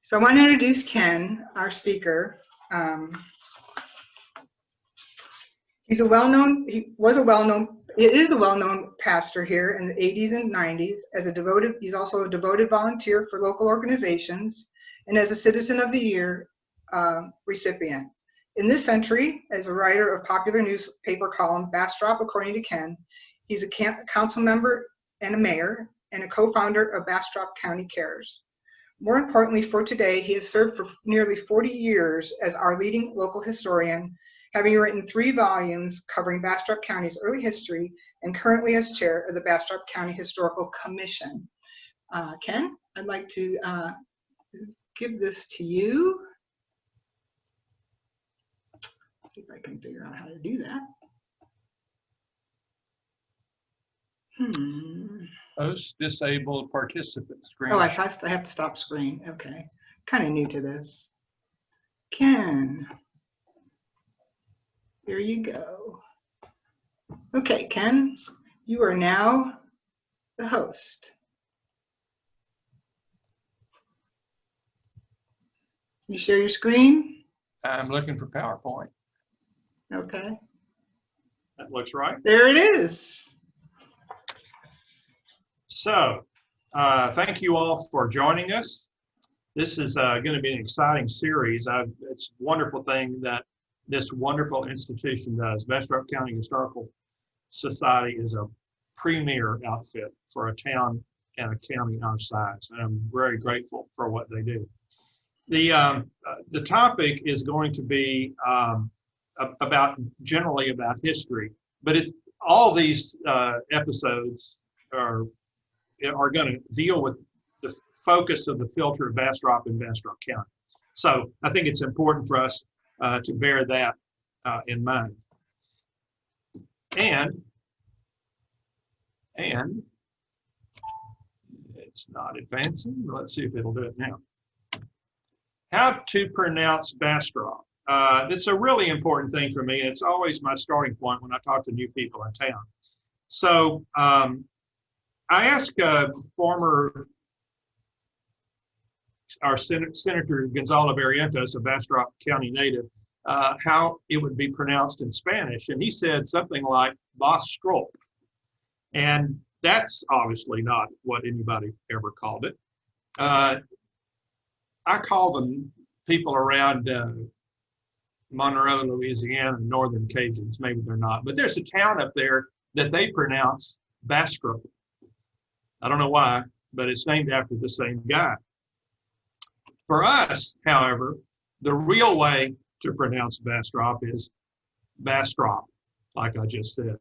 So I want to introduce Ken, our speaker. He is a well-known pastor here in the 80s and 90s. He's also a devoted volunteer for local organizations and as a Citizen of the Year recipient. In this century, as a writer of popular newspaper column Bastrop, according to Ken, he's a council member and a mayor and a co-founder of Bastrop County Cares. More importantly for today, he has served for nearly 40 years as our leading local historian, having written 3 volumes covering Bastrop County's early history and currently as chair of the Bastrop County Historical Commission. Ken, I'd like to give this to you. Let's see if I can figure out how to do that. Host disabled participant screen. Oh, I have to stop screen. Okay, kind of new to this. Ken, there you go. Okay, Ken, you are now the host. You share your screen? I'm looking for PowerPoint. Okay. That looks right. There it is. So, thank you all for joining us. This is going to be an exciting series. It's a wonderful thing that this wonderful institution does. Bastrop County Historical Society is a premier outfit for a town and a county our size, and I'm very grateful for what they do. The topic is going to be generally about history, but it's all these episodes are going to deal with the focus of the filter of Bastrop and Bastrop County. So I think it's important for us to bear that in mind. And it's not advancing. Let's see if it'll do it now. How to pronounce Bastrop. It's a really important thing for me. It's always my starting point when I talk to new people in town. So I asked our Senator Gonzalo Barrientos, a Bastrop County native, how it would be pronounced in Spanish. And he said something like Bastrop. And that's obviously not what anybody ever called it. I call them people around Monroe, Louisiana, Northern Cajuns. Maybe they're not. But there's a town up there that they pronounce Bastrop. I don't know why, but it's named after the same guy. For us, however, the real way to pronounce Bastrop is Bastrop, like I just said.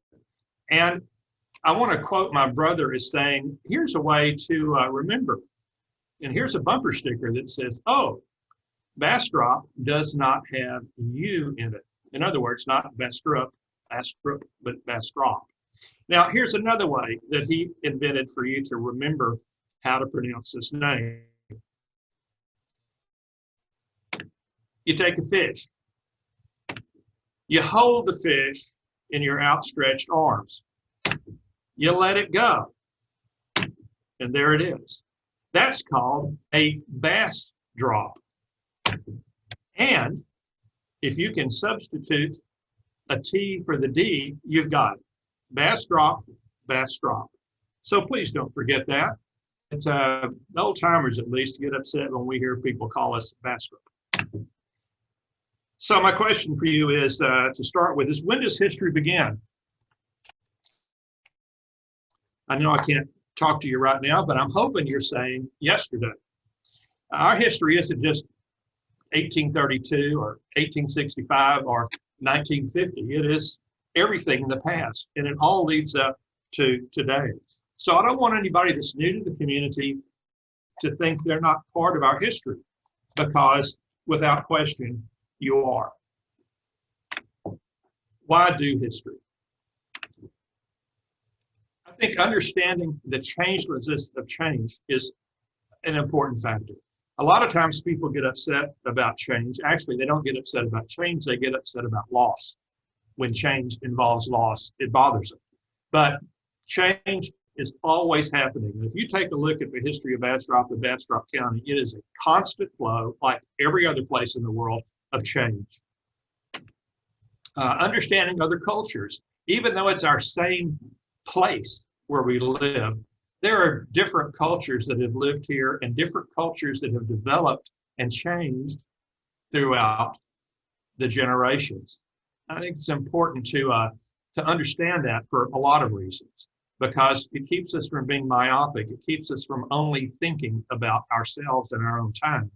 And I want to quote my brother as saying, here's a way to remember. And here's a bumper sticker that says, oh, Bastrop does not have U in it. In other words, not Bastrop, but Bastrop. Now, here's another way that he invented for you to remember how to pronounce this name. You take a fish. You hold the fish in your outstretched arms. You let it go. And there it is. That's called a bass drop. And if you can substitute a T for the D, you've got it. Bastrop, Bastrop. So please don't forget that. It's, old timers at least get upset when we hear people call us Bastrop. So my question for you is, to start with, is when does history begin? I know I can't talk to you right now, but I'm hoping you're saying yesterday. Our history isn't just 1832 or 1865 or 1950. It is everything in the past, and it all leads up to today. So I don't want anybody that's new to the community to think they're not part of our history, because without question, you are. Why do history? I think understanding the changelessness of change is an important factor. A lot of times people get upset about change. Actually, they don't get upset about change, they get upset about loss. When change involves loss, it bothers them. But change is always happening. And if you take a look at the history of Bastrop and Bastrop County, it is a constant flow, like every other place in the world, of change. Understanding other cultures, even though it's our same place where we live, there are different cultures that have lived here and different cultures that have developed and changed throughout the generations. I think it's important to understand that for a lot of reasons, because it keeps us from being myopic. It keeps us from only thinking about ourselves and our own time.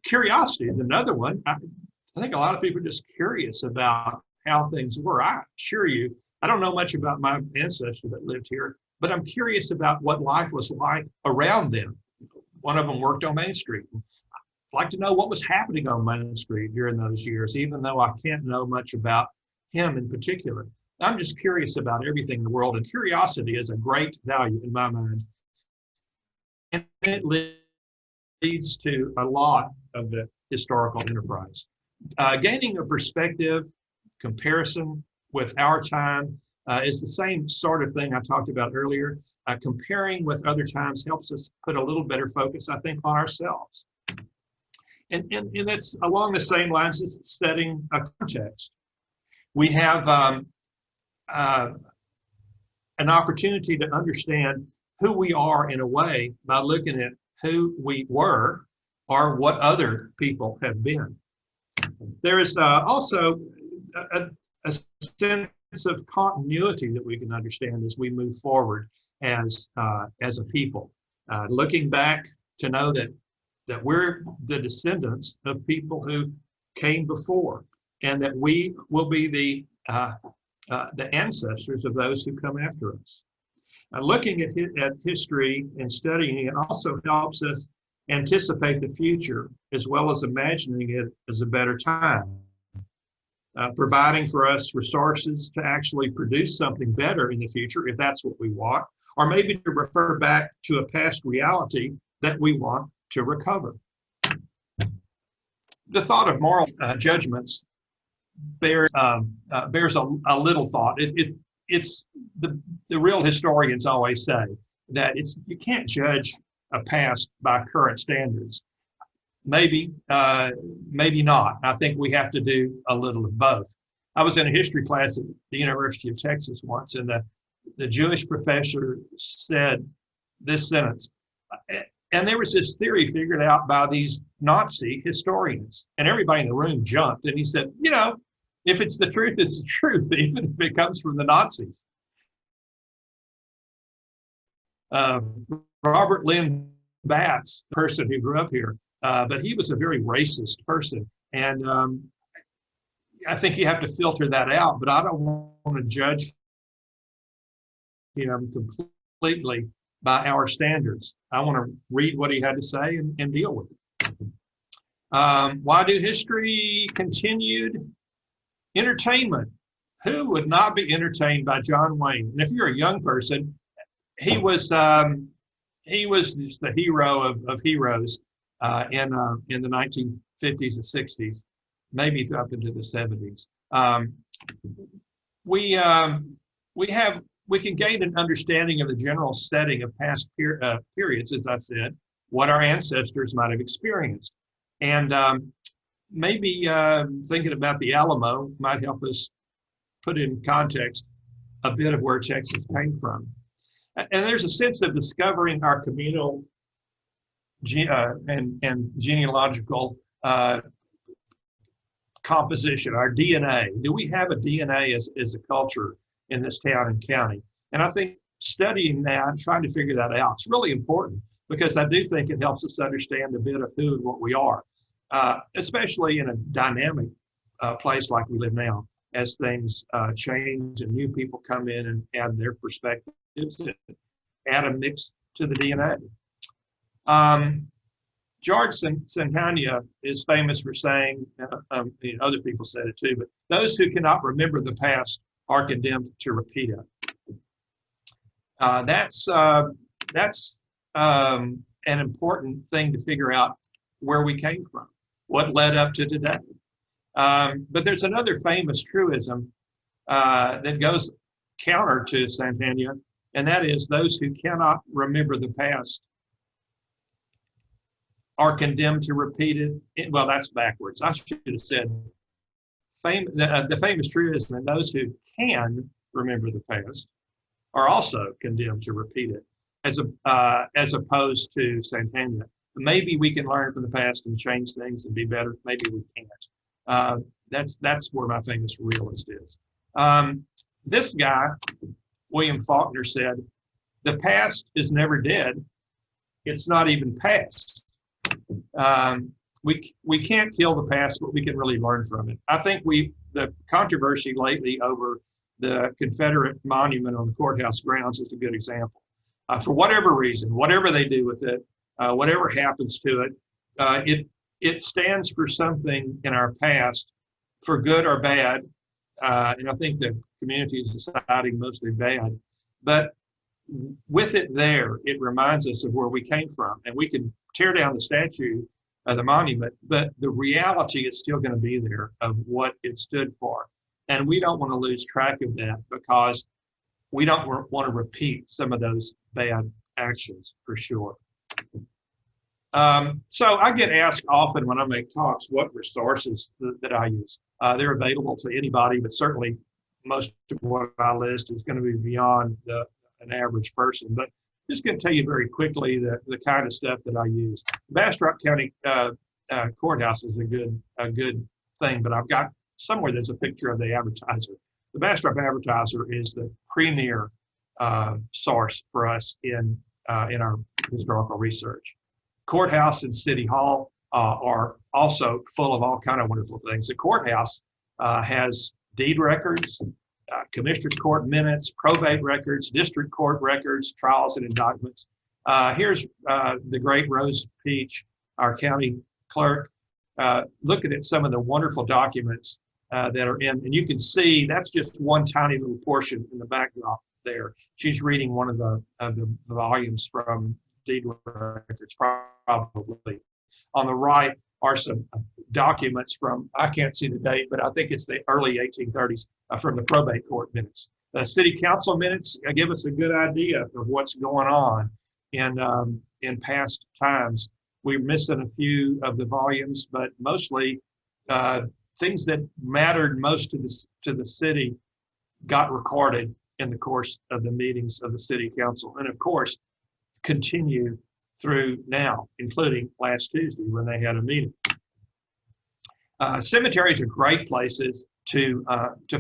Curiosity is another one. I think a lot of people are just curious about how things were. I assure you, I don't know much about my ancestor that lived here, but I'm curious about what life was like around them. One of them worked on Main Street. I'd like to know what was happening on Main Street during those years, even though I can't know much about him in particular. I'm just curious about everything in the world, and curiosity is a great value in my mind. And it leads to a lot of the historical enterprise. Gaining a perspective, comparison with our time is the same sort of thing I talked about earlier. Comparing with other times helps us put a little better focus, I think, on ourselves. And that's along the same lines as setting a context. We have an opportunity to understand who we are in a way by looking at who we were or what other people have been. There is also a sense of continuity that we can understand as we move forward as a people. Looking back to know that we're the descendants of people who came before, and that we will be the ancestors of those who come after us. Looking at history and studying it also helps us anticipate the future as well as imagining it as a better time. Providing for us resources to actually produce something better in the future if that's what we want, or maybe to refer back to a past reality that we want to recover. The thought of moral judgments bears a little thought. It's the real historians always say that you can't judge a past by current standards. Maybe not. I think we have to do a little of both. I was in a history class at the University of Texas once, and the Jewish professor said this sentence, and there was this theory figured out by these Nazi historians, and everybody in the room jumped, and he said, if it's the truth, it's the truth, even if it comes from the Nazis. Robert Lynn Batts, the person who grew up here, but he was a very racist person. And I think you have to filter that out, but I don't want to judge him completely by our standards. I want to read what he had to say and deal with it. Why do history continued? Entertainment. Who would not be entertained by John Wayne? And if you're a young person, he was just the hero of heroes in the 1950s and 60s, maybe up into the 70s. We can gain an understanding of the general setting of past periods, as I said, what our ancestors might have experienced, and maybe thinking about the Alamo might help us put in context a bit of where Texas came from. And there's a sense of discovering our communal and genealogical composition, our DNA. Do we have a DNA as a culture in this town and county? And I think studying that and trying to figure that out is really important, because I do think it helps us understand a bit of who and what we are, especially in a dynamic place like we live now, as things change and new people come in and add their perspectives and add a mix to the DNA. George Santayana is famous for saying, other people said it too, but those who cannot remember the past are condemned to repeat it. That's an important thing to figure out where we came from, what led up to today. But there's another famous truism that goes counter to Santayana, and that is those who cannot remember the past are condemned to repeat it. Well, that's backwards. I should have said the famous truism, and those who can remember the past are also condemned to repeat it, as opposed to Santana. Maybe we can learn from the past and change things and be better. Maybe we can't. That's where my famous realist is. This guy, William Faulkner, said, "The past is never dead. It's not even past." We can't kill the past, but we can really learn from it. I think the controversy lately over the Confederate monument on the courthouse grounds is a good example. For whatever reason, whatever they do with it, whatever happens to it, it stands for something in our past, for good or bad. And I think the community is deciding mostly bad. But with it there, it reminds us of where we came from. And we can tear down the statue, the monument, but the reality is still going to be there of what it stood for. And we don't want to lose track of that, because we don't want to repeat some of those bad actions, for sure. So I get asked often when I make talks what resources that I use. They're available to anybody, but certainly most of what I list is going to be beyond an average person. But just going to tell you very quickly the kind of stuff that I use. Bastrop County Courthouse is a good thing, but I've got somewhere there's a picture of the advertiser. The Bastrop Advertiser is the premier source for us in our historical research. Courthouse and City Hall are also full of all kind of wonderful things. The courthouse has deed records, commissioner's court minutes, probate records, district court records, trials and indictments. Here's the great Rose Peach, our county clerk, looking at some of the wonderful documents that are in, and you can see that's just one tiny little portion in the backdrop there. She's reading one of the volumes from deed records, probably. On the right are some documents from, I can't see the date, but I think it's the early 1830s from the probate court minutes. The city council minutes give us a good idea of what's going on in past times. We're missing a few of the volumes, but mostly things that mattered most to the city got recorded in the course of the meetings of the city council, and of course continue through now, including last Tuesday when they had a meeting. Cemeteries are great places to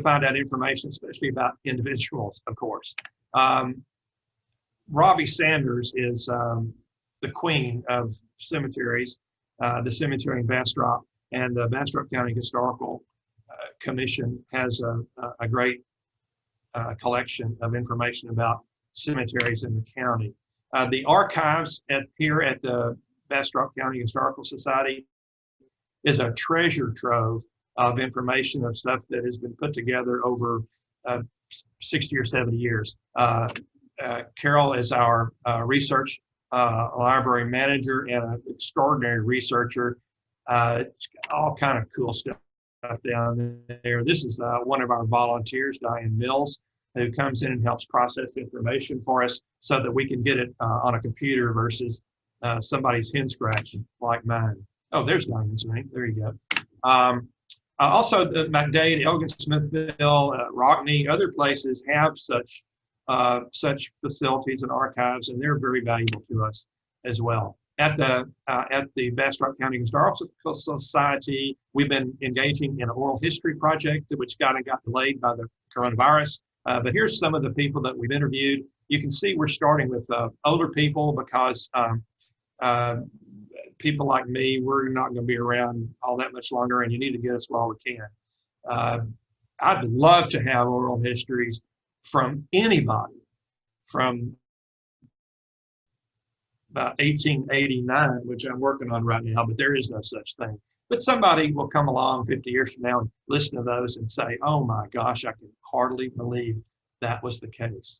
find out information, especially about individuals, of course. Robbie Sanders is the queen of cemeteries, the cemetery in Bastrop, and the Bastrop County Historical Commission has a great collection of information about cemeteries in the county. The archives here at the Bastrop County Historical Society is a treasure trove of information of stuff that has been put together over 60 or 70 years. Carol is our research library manager and an extraordinary researcher. All kind of cool stuff down there. This is one of our volunteers, Diane Mills, who comes in and helps process information for us so that we can get it on a computer versus somebody's hen scratch like mine. Oh, there's Diane's name. There you go. Also, McDade, Elgin, Smithville, Rockney, other places have such facilities and archives, and they're very valuable to us as well. At the Bastrop County Historical Society, we've been engaging in an oral history project, which got delayed by the coronavirus. But here's some of the people that we've interviewed. You can see we're starting with older people because people like me, we're not going to be around all that much longer, and you need to get us while we can. I'd love to have oral histories from anybody from about 1889, which I'm working on right now, but there is no such thing. But somebody will come along 50 years from now and listen to those and say, oh my gosh, I can hardly believe that was the case.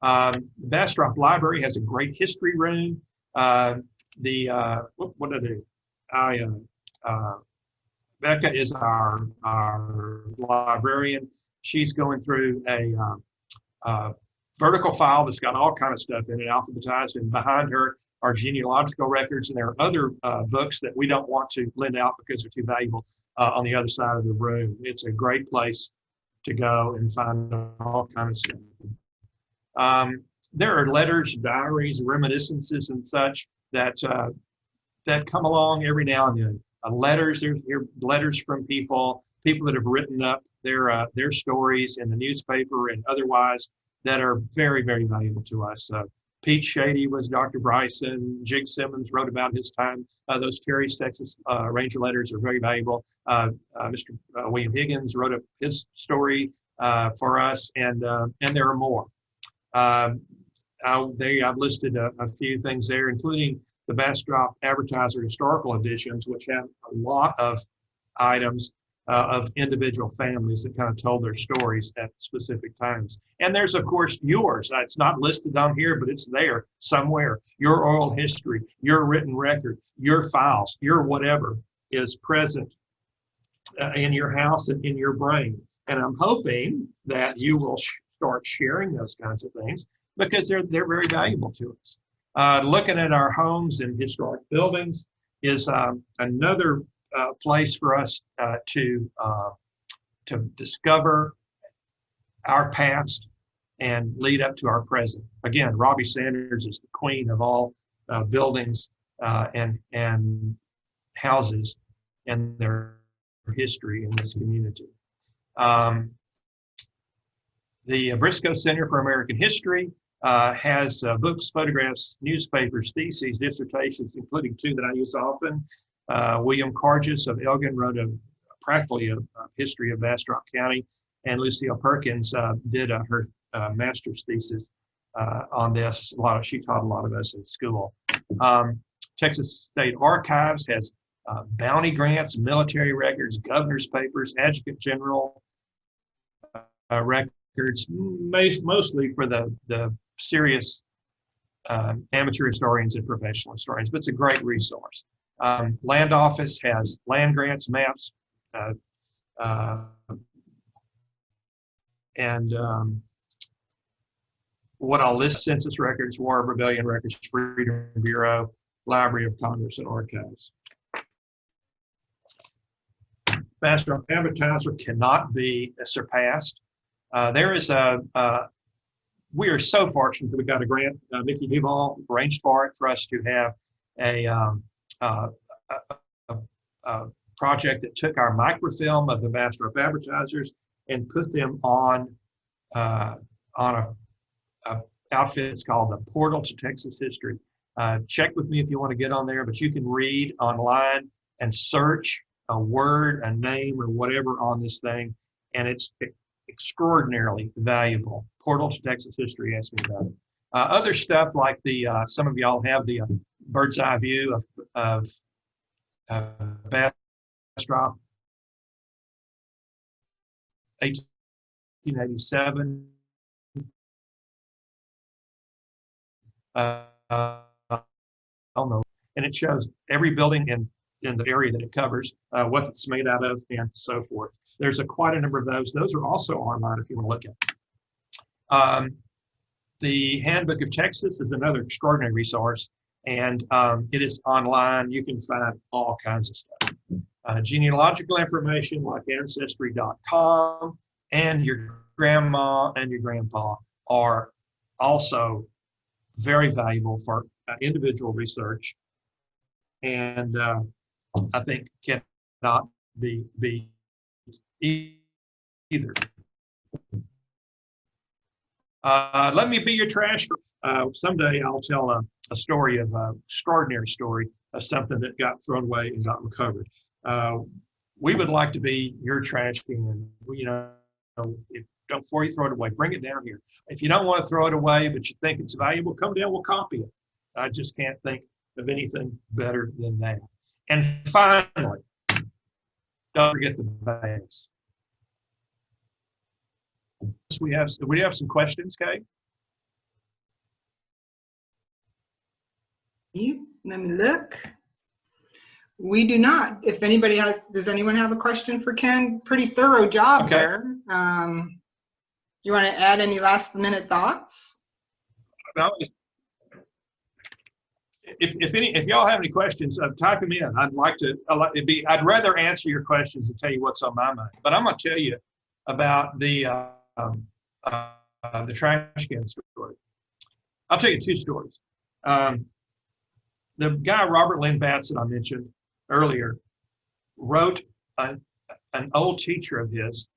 The Bastrop Library has a great history room. What did I do? Becca is our librarian. She's going through a vertical file that's got all kind of stuff in it, alphabetized, and behind her are genealogical records, and there are other books that we don't want to lend out because they're too valuable on the other side of the room. It's a great place to go and find all kinds of stuff. There are letters, diaries, reminiscences, and such that that come along every now and then. Letters, there are letters from people that have written up their stories in the newspaper and otherwise that are very, very valuable to us. Pete Shady was Dr. Bryson. Jig Simmons wrote about his time. Those Terry's Texas Ranger letters are very valuable. Mr. William Higgins wrote up his story for us, and there are more. I've listed a few things there, including the Bastrop Advertiser historical editions, which have a lot of items of individual families that kind of told their stories at specific times. And there's, of course, yours. It's not listed on here, but it's there somewhere. Your oral history, your written record, your files, your whatever is present in your house and in your brain. And I'm hoping that you will start sharing those kinds of things because they're very valuable to us. Looking at our homes and historic buildings is another place for us to discover our past and lead up to our present. Again, Robbie Sanders is the queen of all buildings and houses and their history in this community. The Briscoe Center for American History has books, photographs, newspapers, theses, dissertations, including two that I use often. William Cargis of Elgin wrote practically a history of Bastrop County, and Lucille Perkins did her master's thesis on this. She taught a lot of us in school. Texas State Archives has bounty grants, military records, governor's papers, adjutant general records, mostly for the serious amateur historians and professional historians, but it's a great resource. Land Office has land grants, maps, and what I'll list: census records, War of Rebellion records, Freedom Bureau, Library of Congress, and Archives. Bastrop Advertiser cannot be surpassed. There is we are so fortunate that we got a grant. Vicki Duval arranged for it for us to have a project that took our microfilm of the Bastrop Advertisers and put them on a outfit. It's called the Portal to Texas History. Check with me if you want to get on there, but you can read online and search a word, a name, or whatever on this thing, and it's extraordinarily valuable. Portal to Texas History, ask me about it. Other stuff like some of y'all have the bird's eye view of Bastrop, 1887. I don't know, and it shows every building in the area that it covers, what it's made out of, and so forth. There's quite a number of those. Those are also online if you want to look at. The Handbook of Texas is another extraordinary resource, and it is online. You can find all kinds of stuff. Genealogical information like Ancestry.com and your grandma and your grandpa are also very valuable for individual research, and I think cannot be either. Let me be your trash. Someday I'll tell a story of extraordinary story of something that got thrown away and got recovered. We would like to be your trash can. Before you throw it away, bring it down here. If you don't want to throw it away, but you think it's valuable, come down, we'll copy it. I just can't think of anything better than that. And finally, don't forget the bags. We have some questions, Kate? Let me look. We do not. If anybody does anyone have a question for Ken? Pretty thorough job there. You want to add any last minute thoughts? If y'all have any questions, type them in. I'd rather answer your questions and tell you what's on my mind. But I'm going to tell you about the trash can story. I'll tell you two stories. The guy Robert Lynn Batts that I mentioned earlier wrote an old teacher of his,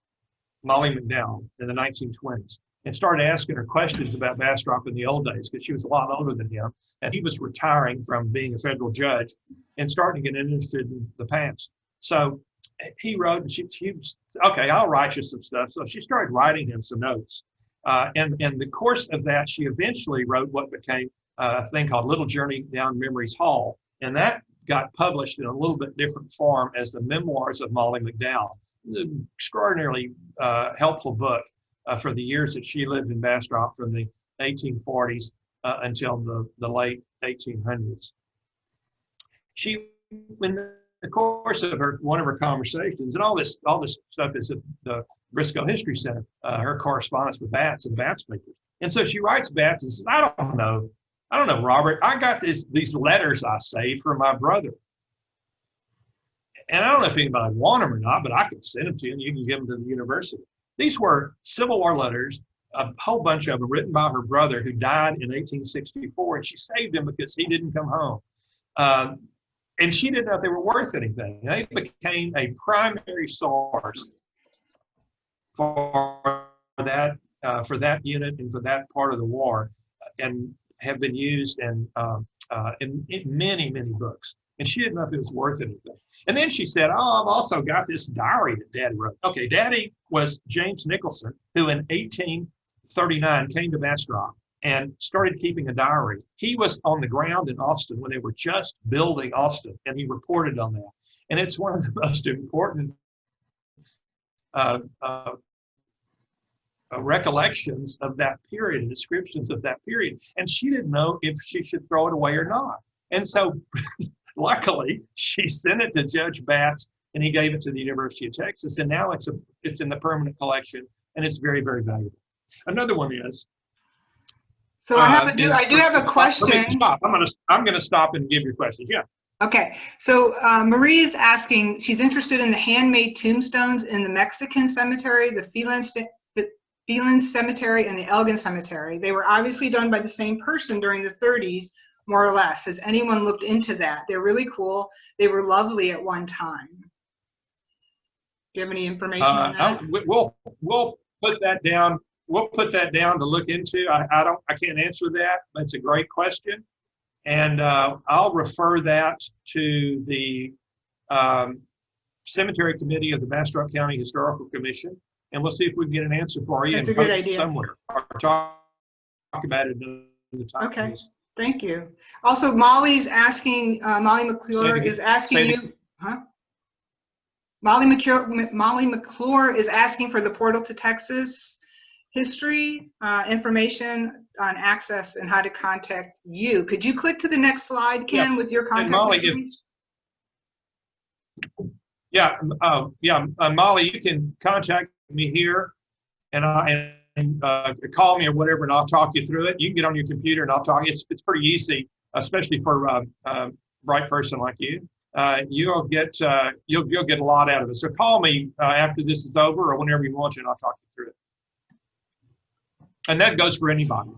Molly McDowell, in the 1920s, and started asking her questions about Bastrop in the old days because she was a lot older than him, and he was retiring from being a federal judge and starting to get interested in the past. So he wrote, and she was, okay, I'll write you some stuff. So she started writing him some notes. And in the course of that, she eventually wrote what became a thing called Little Journey Down Memory's Hall. And that got published in a little bit different form as the Memoirs of Molly McDowell. An extraordinarily helpful book for the years that she lived in Bastrop from the 1840s until the late 1800s. She, in the course of one of her conversations, and all this stuff is at the Briscoe History Center, her correspondence with Batts and Batts papers. And so she writes Batts and says, I don't know, Robert, I got these letters I saved from my brother. And I don't know if anybody want them or not, but I could send them to you and you can give them to the university. These were Civil War letters, a whole bunch of them written by her brother who died in 1864, and she saved them because he didn't come home. And she didn't know if they were worth anything. They became a primary source for that unit and for that part of the war, and have been used in many, many books. And she didn't know if it was worth anything. And then she said, oh, I've also got this diary that Daddy wrote. Okay, Daddy was James Nicholson, who in 1839 came to Bastrop and started keeping a diary. He was on the ground in Austin when they were just building Austin, and he reported on that. And it's one of the most important recollections of that period and descriptions of that period. And she didn't know if she should throw it away or not. And so luckily, she sent it to Judge Batts, and he gave it to the University of Texas. And now it's in the permanent collection, and it's very, very valuable. Another one is. So I do have a question. Let me stop. I'm going to stop and give you questions. Yeah. Okay. So Marie is asking. She's interested in the handmade tombstones in the Mexican cemetery, the Phelan Cemetery, and the Elgin Cemetery. They were obviously done by the same person during the 30s. More or less. Has anyone looked into that? They're really cool. They were lovely at one time. Do you have any information on that? We'll put that down. We'll put that down to look into. I can't answer that. That's a great question, and I'll refer that to the Cemetery Committee of the Bastrop County Historical Commission, and we'll see if we can get an answer for you. That's and a good post idea. It somewhere or talk about it in the time. Okay. Piece. Thank you. Also, Molly's asking, Molly McClure is asking you, Molly McClure is asking for the Portal to Texas history information on access and how to contact you. Could you click to the next slide, Ken, with your contact information? Molly, you can contact me here, and call me or whatever, and I'll talk you through it. You can get on your computer and I'll talk. It's pretty easy, especially for a bright person like you. You'll get a lot out of it. So call me after this is over or whenever you want to, and I'll talk you through it. And that goes for anybody.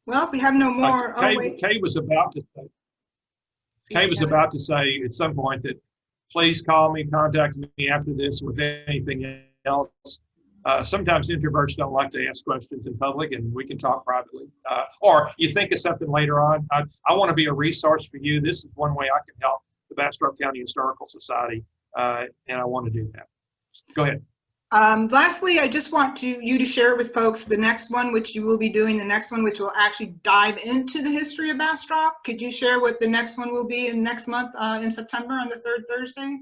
Well, if we have no more, Kay was about to say at some point that please call me, contact me after this with anything else. Sometimes introverts don't like to ask questions in public, and we can talk privately. Or you think of something later on. I want to be a resource for you. This is one way I can help the Bastrop County Historical Society, and I want to do that. Go ahead. Lastly, I just want you to share with folks the next one, which you will be doing, the next one, which will actually dive into the history of Bastrop. Could you share what the next one will be in next month in September on the third Thursday?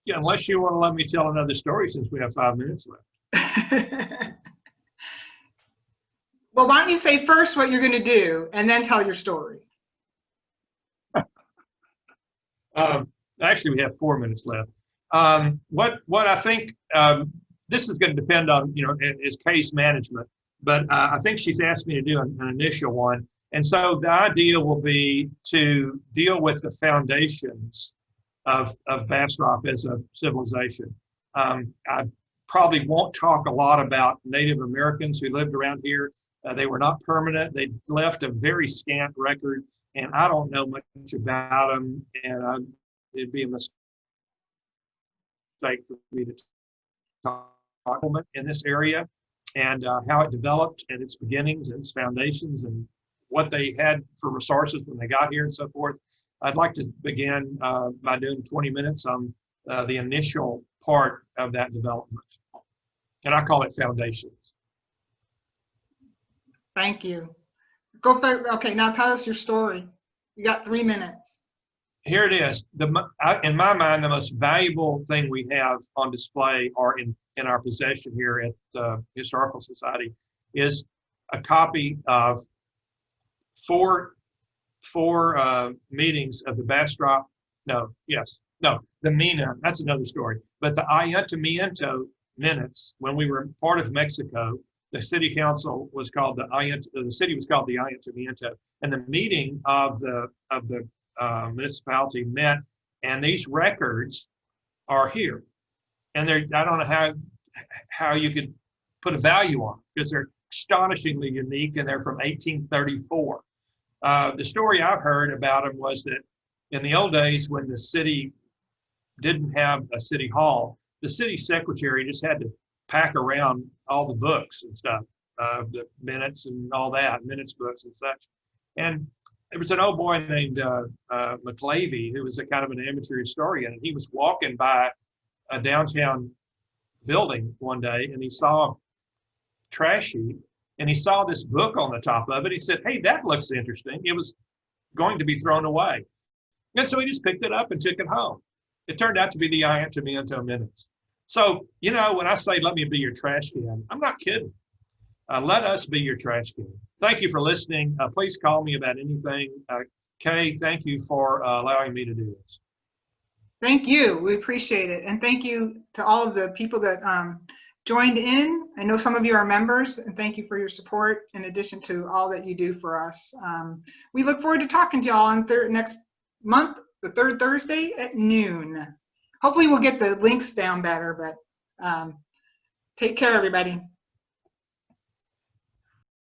Yeah, unless you want to let me tell another story since we have 5 minutes left. Well, why don't you say first what you're going to do and then tell your story? Actually, we have 4 minutes left. What I think this is going to depend on, is case management. But I think she's asked me to do an initial one. And so the idea will be to deal with the foundations of Bastrop as a civilization. I probably won't talk a lot about Native Americans who lived around here. They were not permanent. They left a very scant record, and I don't know much about them, and it'd be a mistake for me to talk in this area and how it developed and its beginnings and its foundations and what they had for resources when they got here and so forth. I'd like to begin by doing 20 minutes on the initial part of that development. And I call it foundations. Thank you. Go for, okay, now tell us your story. You got 3 minutes. Here it is. In my mind, the most valuable thing we have on display or in our possession here at the Historical Society is a copy of four meetings of the Bastrop, the MENA, that's another story. But the Ayuntamiento minutes, when we were part of Mexico, the city council was called the city was called the Ayuntamiento, and the meeting of the municipality met, and these records are here. And I don't know how you could put a value on them, because they're astonishingly unique, and they're from 1834. The story I've heard about them was that in the old days, when the city didn't have a city hall, the city secretary just had to pack around all the books and stuff, the minutes and all that, minutes books and such. And there was an old boy named McLavy, who was a kind of an amateur historian, and he was walking by a downtown building one day, and he saw a trash heap, and he saw this book on the top of it. He said, "Hey, that looks interesting." It was going to be thrown away. And so he just picked it up and took it home. It turned out to be the Ayuntamiento minutes. So, when I say, let me be your trash can, I'm not kidding. Let us be your trash can. Thank you for listening. Please call me about anything. Kay, thank you for allowing me to do this. Thank you. We appreciate it. And thank you to all of the people that joined in. I know some of you are members, and thank you for your support in addition to all that you do for us. We look forward to talking to y'all on next month, the third Thursday at noon. Hopefully we'll get the links down better, but take care, everybody.